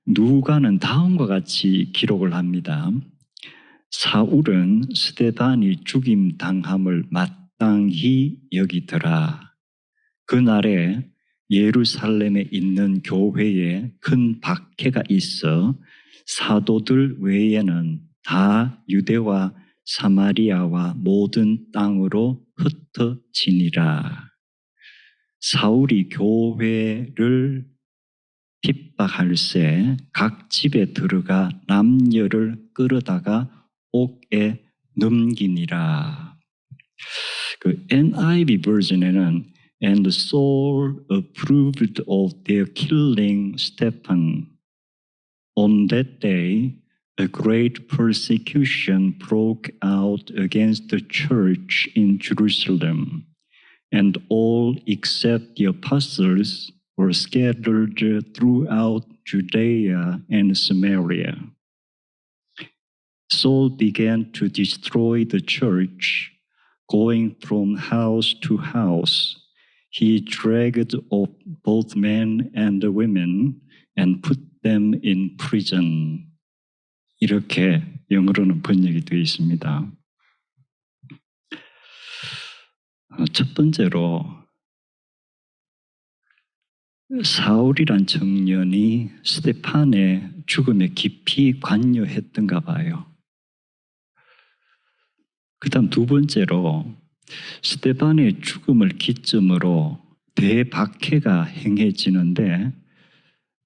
누가는 다음과 같이 기록을 합니다. 사울은 스데반이 죽임 당함을 마땅히 여기더라. 그날에 예루살렘에 있는 교회에 큰 박해가 있어 사도들 외에는 다 유대와 사마리아와 모든 땅으로 흩어지니라. 사울이 교회를 핍박할새 각 집에 들어가 남녀를 끌어다가 옥에 넘기니라. 그 NIV 버전에는 And Saul approved of their killing Stephen. On that day, a great persecution broke out against the church in Jerusalem, and all except the apostles were scattered throughout Judea and Samaria. Saul began to destroy the church, going from house to house. He dragged off both men and women and put them in prison. 이렇게 영어로는 번역이 되어 있습니다. 첫 번째로 사울이란 청년이 스데판의 죽음에 깊이 관여했던가 봐요. 그 다음 두 번째로 스데판의 죽음을 기점으로 대박해가 행해지는데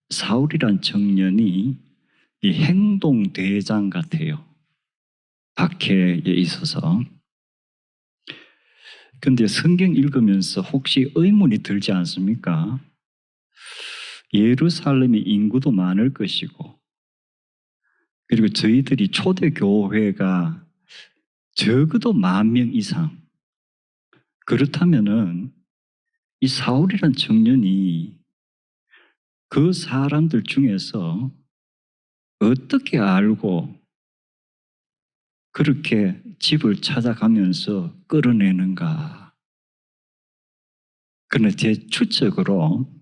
사울이란 청년이 이 행동대장 같아요. 박해에 있어서. 근데 성경 읽으면서 혹시 의문이 들지 않습니까? 예루살렘의 인구도 많을 것이고, 그리고 저희들이 초대교회가 적어도 10,000명 이상. 그렇다면은 이 사울이란 청년이 그 사람들 중에서 어떻게 알고 그렇게 집을 찾아가면서 끌어내는가? 그런데 제 추측으로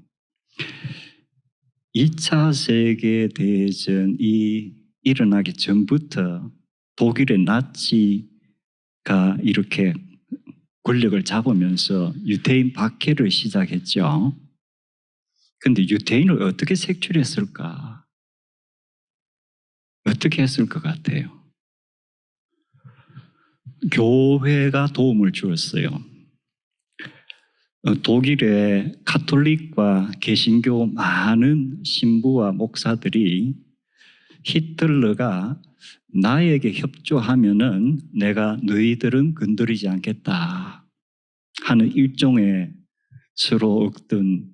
2차 세계대전이 일어나기 전부터 독일의 나치가 이렇게 권력을 잡으면서 유대인 박해를 시작했죠. 그런데 유대인을 어떻게 색출했을까? 어떻게 했을 것 같아요? 교회가 도움을 주었어요. 독일의 가톨릭과 개신교 많은 신부와 목사들이 히틀러가 나에게 협조하면은 내가 너희들은 건드리지 않겠다 하는 일종의 서로 어떤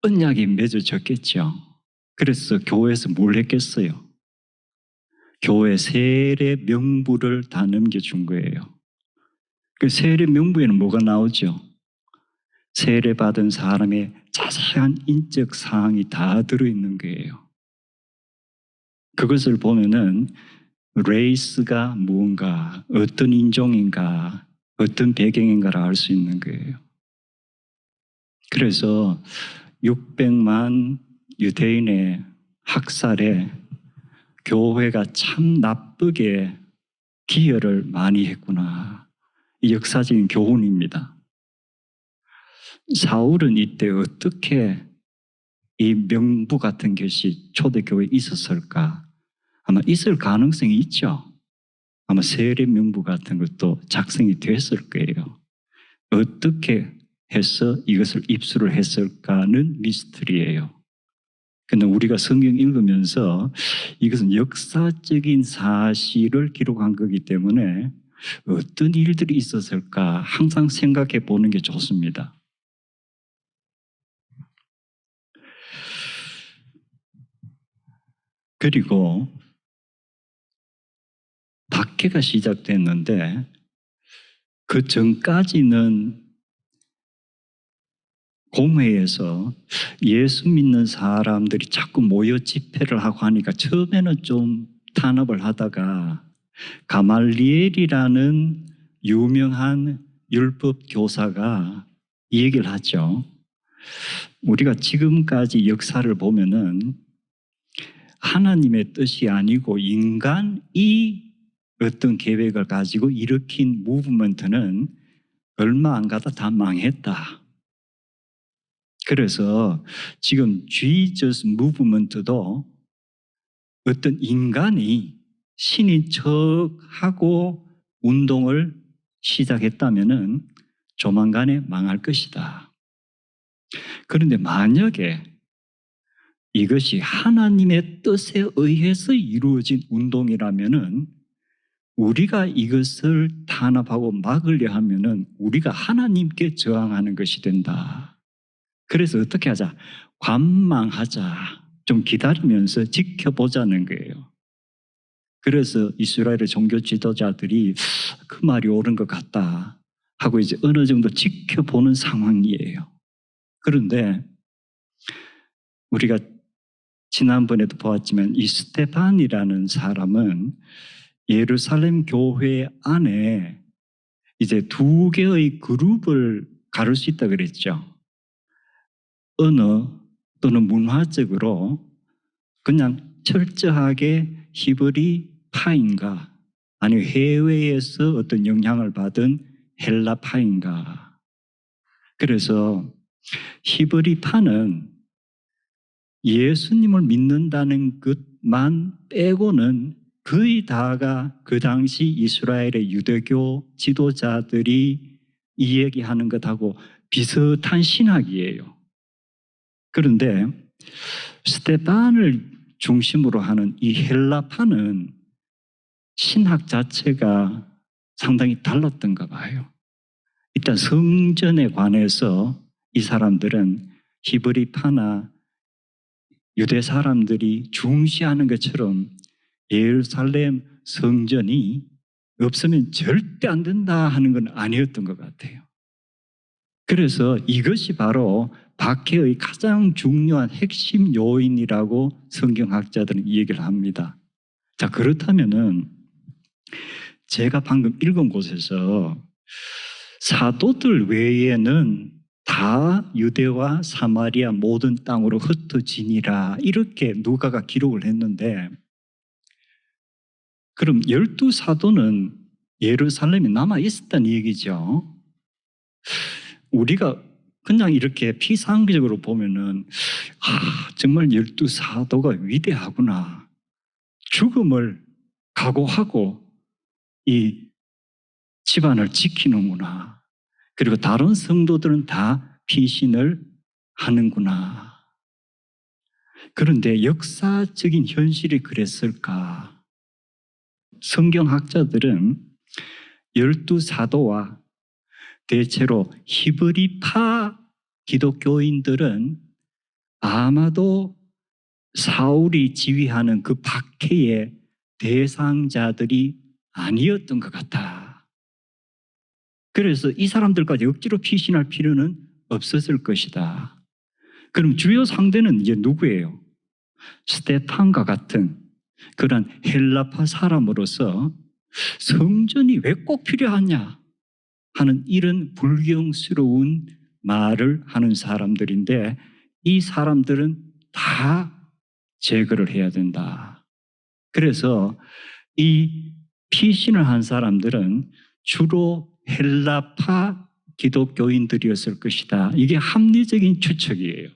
언약이 맺어졌겠죠. 그래서 교회에서 뭘 했겠어요? 교회 세례 명부를 다 넘겨준 거예요. 그 세례 명부에는 뭐가 나오죠? 세례 받은 사람의 자세한 인적 사항이 다 들어있는 거예요. 그것을 보면은 레이스가 무언가, 어떤 인종인가, 어떤 배경인가를 알 수 있는 거예요. 그래서 600만 유대인의 학살에 교회가 참 나쁘게 기여를 많이 했구나. 이 역사적인 교훈입니다. 사울은 이때 어떻게 이 명부 같은 것이 초대교회에 있었을까? 아마 있을 가능성이 있죠. 아마 세례 명부 같은 것도 작성이 됐을 거예요. 어떻게 해서 이것을 입수를 했을까는 미스터리예요. 근데 우리가 성경 읽으면서 이것은 역사적인 사실을 기록한 거기 때문에 어떤 일들이 있었을까 항상 생각해 보는 게 좋습니다. 그리고 박해가 시작됐는데 그 전까지는 공회에서 예수 믿는 사람들이 자꾸 모여 집회를 하고 하니까 처음에는 좀 탄압을 하다가 가말리엘이라는 유명한 율법 교사가 이 얘기를 하죠. 우리가 지금까지 역사를 보면은 하나님의 뜻이 아니고 인간이 어떤 계획을 가지고 일으킨 무브먼트는 얼마 안 가다 다 망했다. 그래서 지금 Jesus 무브먼트도 어떤 인간이 신인 척하고 운동을 시작했다면은 조만간에 망할 것이다. 그런데 만약에 이것이 하나님의 뜻에 의해서 이루어진 운동이라면은 우리가 이것을 탄압하고 막으려 하면은 우리가 하나님께 저항하는 것이 된다. 그래서 어떻게 하자? 관망하자. 좀 기다리면서 지켜보자는 거예요. 그래서 이스라엘의 종교 지도자들이 그 말이 옳은 것 같다 하고 이제 어느 정도 지켜보는 상황이에요. 그런데 우리가 지난번에도 보았지만 이 스테반이라는 사람은 예루살렘 교회 안에 이제 두 개의 그룹을 가를 수 있다 그랬죠. 언어 또는 문화적으로 그냥 철저하게 히브리파인가 아니면 해외에서 어떤 영향을 받은 헬라파인가. 그래서 히브리파는 예수님을 믿는다는 것만 빼고는 거의 다가 그 당시 이스라엘의 유대교 지도자들이 이야기하는 것하고 비슷한 신학이에요. 그런데 스테반을 중심으로 하는 이 헬라파는 신학 자체가 상당히 달랐던가 봐요. 일단 성전에 관해서 이 사람들은 히브리파나 유대 사람들이 중시하는 것처럼 예루살렘 성전이 없으면 절대 안 된다 하는 건 아니었던 것 같아요. 그래서 이것이 바로 박해의 가장 중요한 핵심 요인이라고 성경학자들은 얘기를 합니다. 자, 그렇다면은 제가 방금 읽은 곳에서 사도들 외에는 다 유대와 사마리아 모든 땅으로 흩어지니라 이렇게 누가가 기록을 했는데 그럼 12사도는 예루살렘에 남아 있었다는 얘기죠. 우리가 그냥 이렇게 피상적으로 보면은 정말 12사도가 위대하구나. 죽음을 각오하고 이 집안을 지키는구나. 그리고 다른 성도들은 다 피신을 하는구나. 그런데 역사적인 현실이 그랬을까? 성경학자들은 12사도와 대체로 히브리파 기독교인들은 아마도 사울이 지휘하는 그 박해의 대상자들이 아니었던 것 같아. 그래서 이 사람들까지 억지로 피신할 필요는 없었을 것이다. 그럼 주요 상대는 이제 누구예요? 스테판과 같은 그런 헬라파 사람으로서 성전이 왜 꼭 필요하냐 하는 이런 불경스러운 말을 하는 사람들인데 이 사람들은 다 제거를 해야 된다. 그래서 이 피신을 한 사람들은 주로 헬라파 기독교인들이었을 것이다. 이게 합리적인 추측이에요.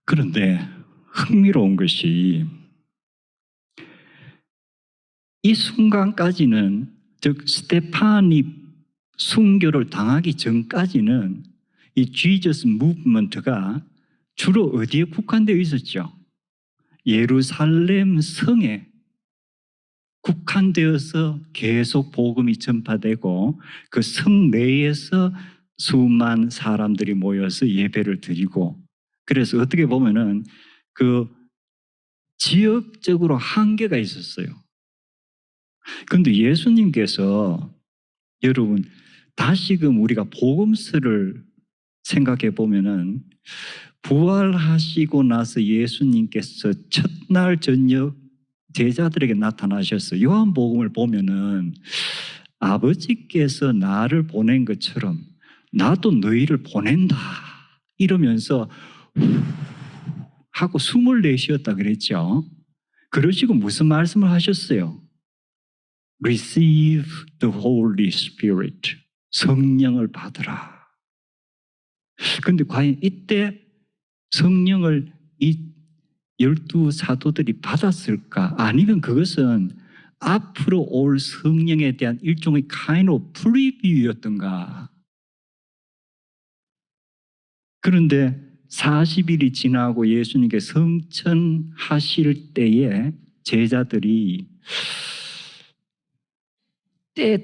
그런데 흥미로운 것이 이 순간까지는 즉 스테판이 순교를 당하기 전까지는 이 지저스 무브먼트가 주로 어디에 국한되어 있었죠? 예루살렘 성에 국한되어서 계속 복음이 전파되고 그 성 내에서 수만 사람들이 모여서 예배를 드리고 그래서 어떻게 보면은 그 지역적으로 한계가 있었어요. 그런데 예수님께서 여러분 다시금 우리가 복음서를 생각해 보면은 부활하시고 나서 예수님께서 첫날 저녁 제자들에게 나타나셔서 요한복음을 보면은 아버지께서 나를 보낸 것처럼 나도 너희를 보낸다 이러면서 하고 숨을 내쉬었다 그랬죠. 그러시고 무슨 말씀을 하셨어요? Receive the Holy Spirit. 성령을 받으라. 그런데 과연 이때 성령을 이 12사도들이 받았을까? 아니면 그것은 앞으로 올 성령에 대한 일종의 kind of preview였던가? 그런데 40일이 지나고 예수님께 성천하실 때에 제자들이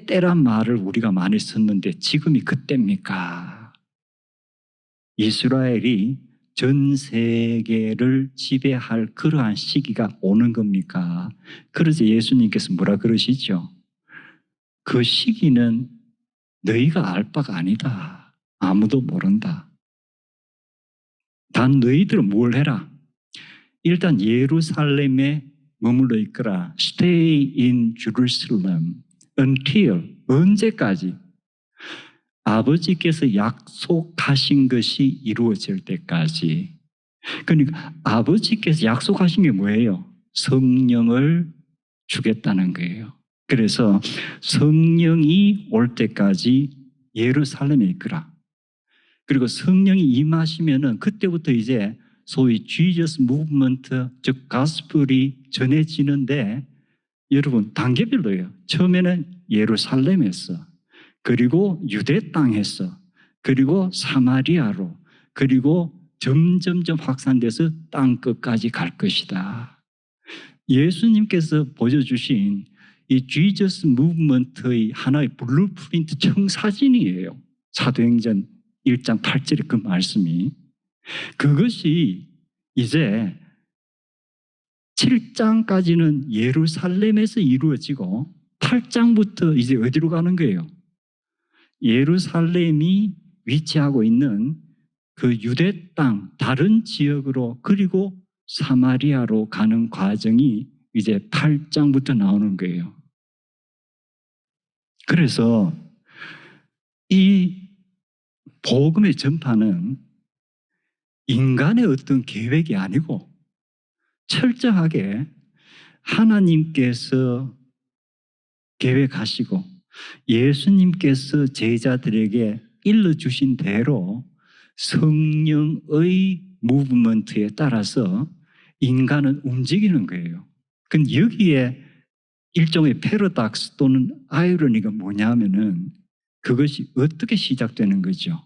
때란 말을 우리가 많이 썼는데 지금이 그때입니까? 이스라엘이 전 세계를 지배할 그러한 시기가 오는 겁니까? 그래서 예수님께서 뭐라 그러시죠? 그 시기는 너희가 알 바가 아니다. 아무도 모른다. 단 너희들은 뭘 해라? 일단 예루살렘에 머물러 있거라. Stay in Jerusalem until 언제까지? 아버지께서 약속하신 것이 이루어질 때까지. 그러니까 아버지께서 약속하신 게 뭐예요? 성령을 주겠다는 거예요. 그래서 성령이 올 때까지 예루살렘에 있거라. 그리고 성령이 임하시면은 그때부터 이제 소위 Jesus Movement, 즉 가스펠이 전해지는데 여러분 단계별로예요. 처음에는 예루살렘에서, 그리고 유대 땅에서, 그리고 사마리아로, 그리고 점점점 확산돼서 땅 끝까지 갈 것이다. 예수님께서 보여주신 이 Jesus Movement의 하나의 블루프린트 청사진이에요. 사도행전 1장 8절의 그 말씀이. 그것이 이제 7장까지는 예루살렘에서 이루어지고 8장부터 이제 어디로 가는 거예요? 예루살렘이 위치하고 있는 그 유대 땅 다른 지역으로, 그리고 사마리아로 가는 과정이 이제 8장부터 나오는 거예요. 그래서 이 복음의 전파는 인간의 어떤 계획이 아니고 철저하게 하나님께서 계획하시고 예수님께서 제자들에게 일러주신 대로 성령의 무브먼트에 따라서 인간은 움직이는 거예요. 근데 여기에 일종의 패러독스 또는 아이러니가 뭐냐면은 그것이 어떻게 시작되는 거죠?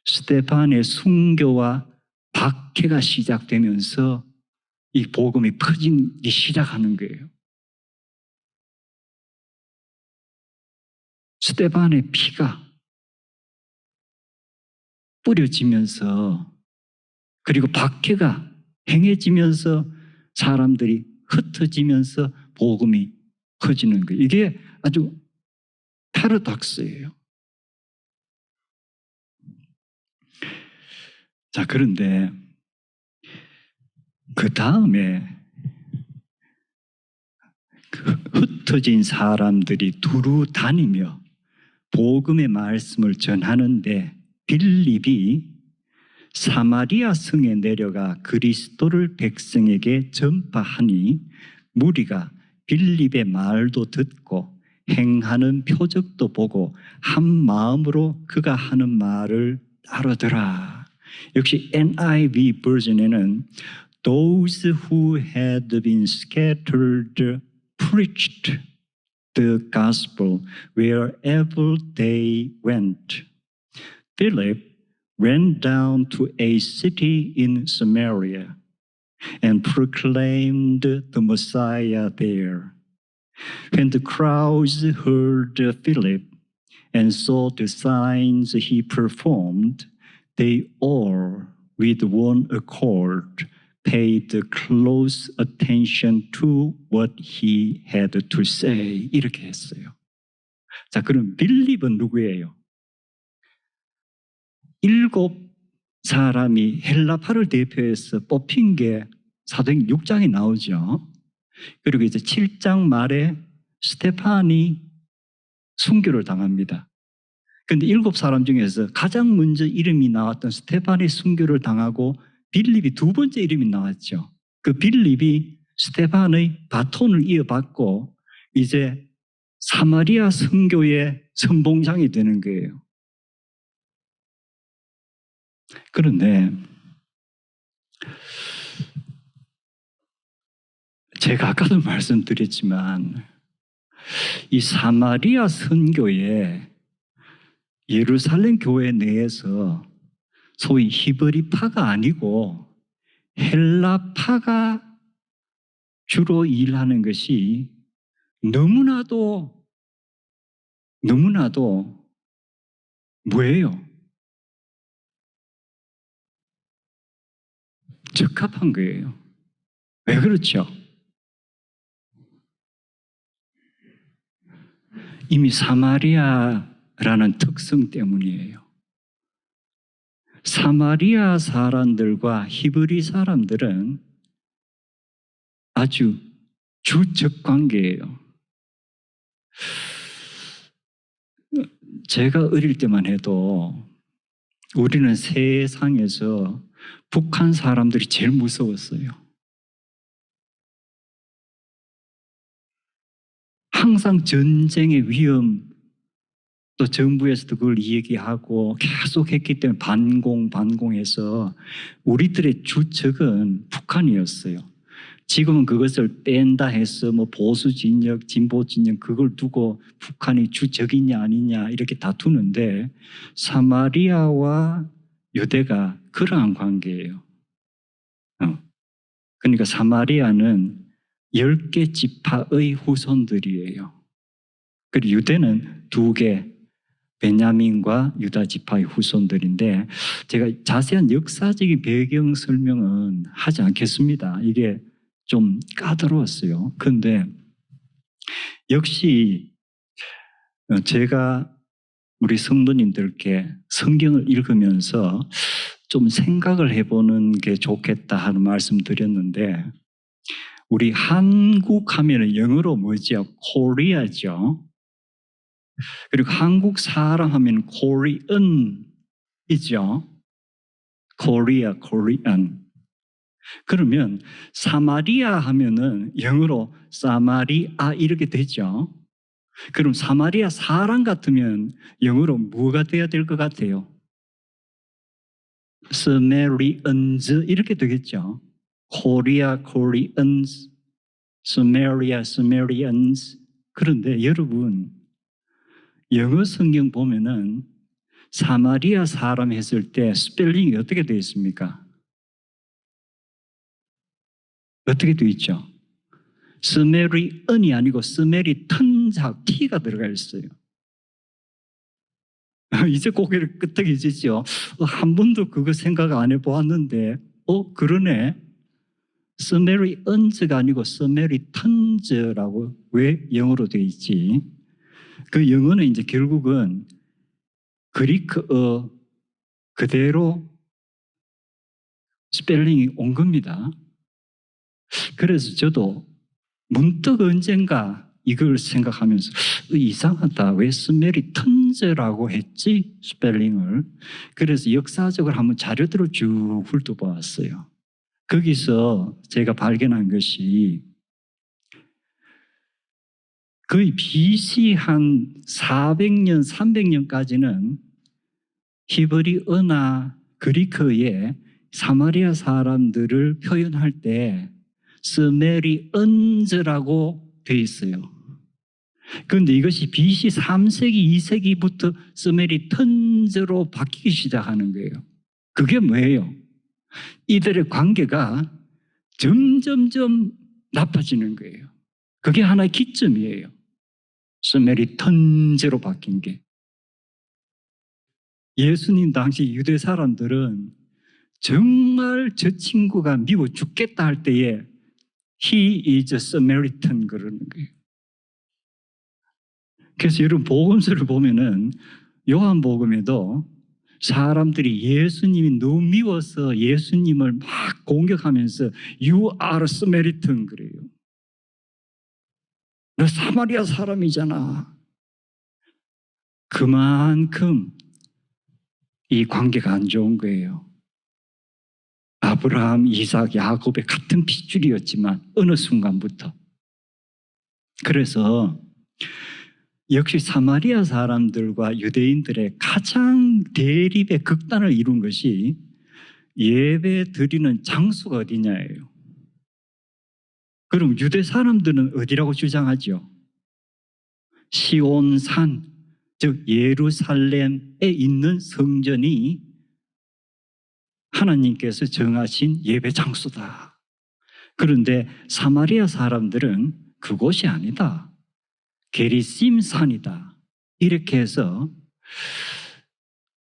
스데반의 순교와 박해가 시작되면서 이 복음이 퍼지기 시작하는 거예요. 스데반의 피가 뿌려지면서, 그리고 박해가 행해지면서 사람들이 흩어지면서 복음이 퍼지는 거예요. 이게 아주 패러독스예요. 자, 그런데 그 다음에 흩어진 사람들이 두루 다니며 복음의 말씀을 전하는데 빌립이 사마리아 성에 내려가 그리스도를 백성에게 전파하니 무리가 빌립의 말도 듣고 행하는 표적도 보고 한 마음으로 그가 하는 말을 따르더라. 역시 NIV 버전에는 Those who had been scattered preached the gospel wherever they went. Philip went down to a city in Samaria and proclaimed the Messiah there. When the crowds heard Philip and saw the signs he performed, they all, with one accord, paid close attention to what he had to say. 이렇게 했어요. 자, 그럼 빌립은 누구예요? 7사람이 헬라파를 대표해서 뽑힌 게 사도행전 6장에 나오죠. 그리고 이제 7장 말에 스데반이 순교를 당합니다. 근데 7사람 중에서 가장 먼저 이름이 나왔던 스데반의 순교를 당하고 빌립이 두 번째 이름이 나왔죠. 그 빌립이 스데반의 바톤을 이어받고 이제 사마리아 선교의 선봉장이 되는 거예요. 그런데 제가 아까도 말씀드렸지만 이 사마리아 선교에 예루살렘 교회 내에서 소위 히브리파가 아니고 헬라파가 주로 일하는 것이 너무나도 뭐예요? 적합한 거예요. 왜 그렇죠? 이미 사마리아라는 특성 때문이에요. 사마리아 사람들과 히브리 사람들은 아주 주적 관계예요. 제가 어릴 때만 해도 우리는 세상에서 북한 사람들이 제일 무서웠어요. 항상 전쟁의 위험, 또 정부에서도 그걸 얘기하고 계속 했기 때문에 반공해서 우리들의 주적은 북한이었어요. 지금은 그것을 뺀다 해서 뭐 보수 진영, 진보 진영 그걸 두고 북한이 주적이냐 아니냐 이렇게 다투는데 사마리아와 유대가 그러한 관계예요. 그러니까 사마리아는 10개 지파의 후손들이에요. 그리고 유대는 2개 베냐민과 유다 지파의 후손들인데 제가 자세한 역사적인 배경 설명은 하지 않겠습니다. 이게 좀 까다로웠어요. 그런데 역시 제가 우리 성도님들께 성경을 읽으면서 좀 생각을 해보는 게 좋겠다 하는 말씀 드렸는데 우리 한국 하면은 영어로 뭐죠? 코리아죠. 그리고 한국 사람 하면 코리언이죠. 코리아, 코리안. 그러면 사마리아 하면은 영어로 사마리아 이렇게 되죠. 그럼 사마리아 사람 같으면 영어로 뭐가 돼야 될 것 같아요? 스메리언즈 이렇게 되겠죠. 코리아, 코리언즈, 스메리아, 스메리언즈. 그런데 여러분 영어 성경 보면은 사마리아 사람 했을 때 스펠링이 어떻게 되어 있습니까? 어떻게 되어 있죠? 스메리언이 아니고 스메리턴자 T가 들어가 있어요. 이제 고개를 끄덕이시죠? 한 번도 그거 생각 안 해보았는데 그러네. 스메리언즈가 아니고 스메리턴즈라고 왜 영어로 되어 있지? 그 영어는 이제 결국은 그리크어 그대로 스펠링이 온 겁니다. 그래서 저도 문득 언젠가 이걸 생각하면서 이상하다. 왜 스메리턴즈라고 했지? 스펠링을. 그래서 역사적으로 한번 자료들을 쭉 훑어보았어요. 거기서 제가 발견한 것이 거의 BC 한 400년, 300년까지는 히브리어나 그리크어에 사마리아 사람들을 표현할 때 스메리언즈라고 되어 있어요. 그런데 이것이 BC 3세기, 2세기부터 스메리턴즈로 바뀌기 시작하는 거예요. 그게 뭐예요? 이들의 관계가 점점점 나빠지는 거예요. 그게 하나의 기점이에요. 스메리턴즈로 바뀐 게. 예수님 당시 유대 사람들은 정말 저 친구가 미워 죽겠다 할 때에 He is a Samaritan 그러는 거예요. 그래서 여러분 복음서를 보면은 요한복음에도 사람들이 예수님이 너무 미워서 예수님을 막 공격하면서 You are a Samaritan 그래요. 너 사마리아 사람이잖아. 그만큼 이 관계가 안 좋은 거예요. 아브라함, 이삭, 야곱의 같은 핏줄이었지만 어느 순간부터. 그래서 역시 사마리아 사람들과 유대인들의 가장 대립의 극단을 이룬 것이 예배 드리는 장소가 어디냐예요. 그럼 유대 사람들은 어디라고 주장하죠? 시온산, 즉 예루살렘에 있는 성전이 하나님께서 정하신 예배 장소다. 그런데 사마리아 사람들은 그곳이 아니다. 게리심산이다. 이렇게 해서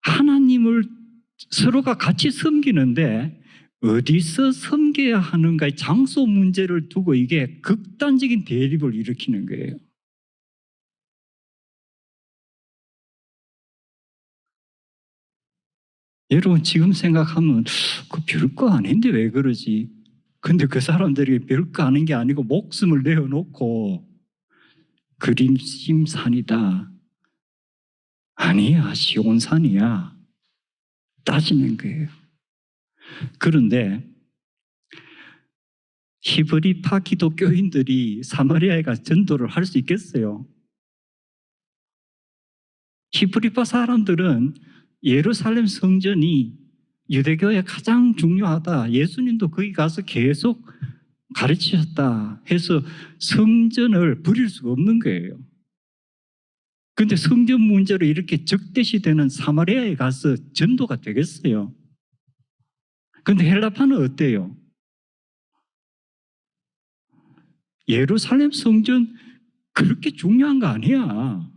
하나님을 서로가 같이 섬기는데 어디서 섬겨야 하는가의 장소 문제를 두고 이게 극단적인 대립을 일으키는 거예요. 여러분 지금 생각하면 그 별거 아닌데 왜 그러지? 근데 그 사람들이 별거 아닌 게 아니고 목숨을 내어놓고 그림심산이다. 아니야, 시온산이야. 따지는 거예요. 그런데 히브리파 기독교인들이 사마리아에 가서 전도를 할 수 있겠어요? 히브리파 사람들은 예루살렘 성전이 유대교에 가장 중요하다. 예수님도 거기 가서 계속 가르치셨다 해서 성전을 버릴 수가 없는 거예요. 그런데 성전 문제로 이렇게 적대시되는 사마리아에 가서 전도가 되겠어요? 그런데 헬라파는 어때요? 예루살렘 성전 그렇게 중요한 거 아니야.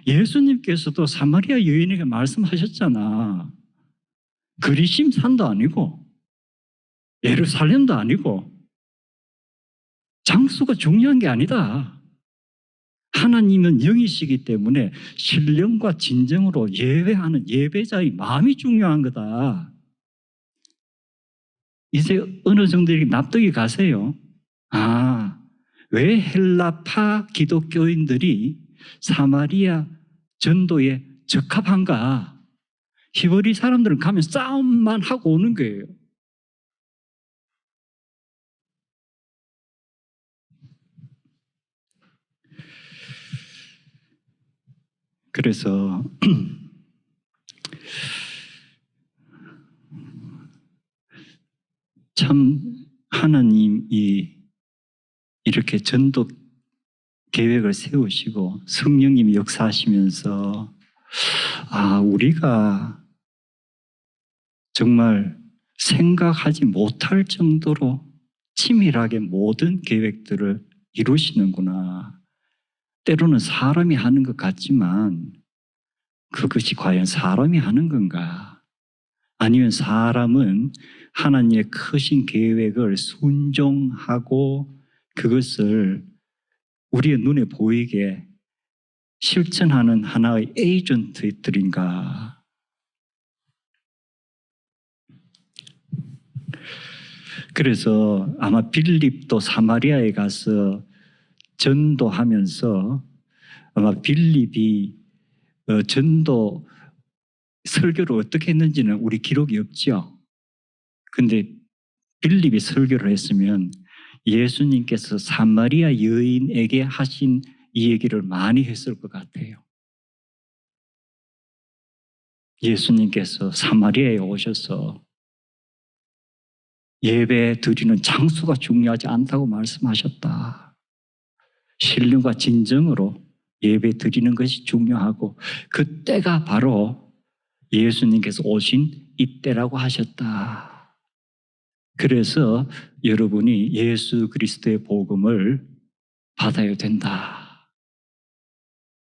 예수님께서도 사마리아 여인에게 말씀하셨잖아. 그리심 산도 아니고 예루살렘도 아니고 장소가 중요한 게 아니다. 하나님은 영이시기 때문에 신령과 진정으로 예배하는 예배자의 마음이 중요한 거다. 이제 어느 정도 이렇게 납득이 가세요? 아, 왜 헬라파 기독교인들이 사마리아 전도에 적합한가? 히브리 사람들은 가면 싸움만 하고 오는 거예요. 그래서 참 하나님이 이렇게 전도 계획을 세우시고 성령님이 역사하시면서 우리가 정말 생각하지 못할 정도로 치밀하게 모든 계획들을 이루시는구나. 때로는 사람이 하는 것 같지만 그것이 과연 사람이 하는 건가? 아니면 사람은 하나님의 크신 계획을 순종하고 그것을 우리의 눈에 보이게 실천하는 하나의 에이전트들인가? 그래서 아마 빌립도 사마리아에 가서 전도하면서 아마 빌립이 전도 설교를 어떻게 했는지는 우리 기록이 없죠. 근데 빌립이 설교를 했으면 예수님께서 사마리아 여인에게 하신 이 얘기를 많이 했을 것 같아요. 예수님께서 사마리아에 오셔서 예배 드리는 장소가 중요하지 않다고 말씀하셨다. 신령과 진정으로 예배 드리는 것이 중요하고 그때가 바로 예수님께서 오신 이때라고 하셨다. 그래서 여러분이 예수 그리스도의 복음을 받아야 된다.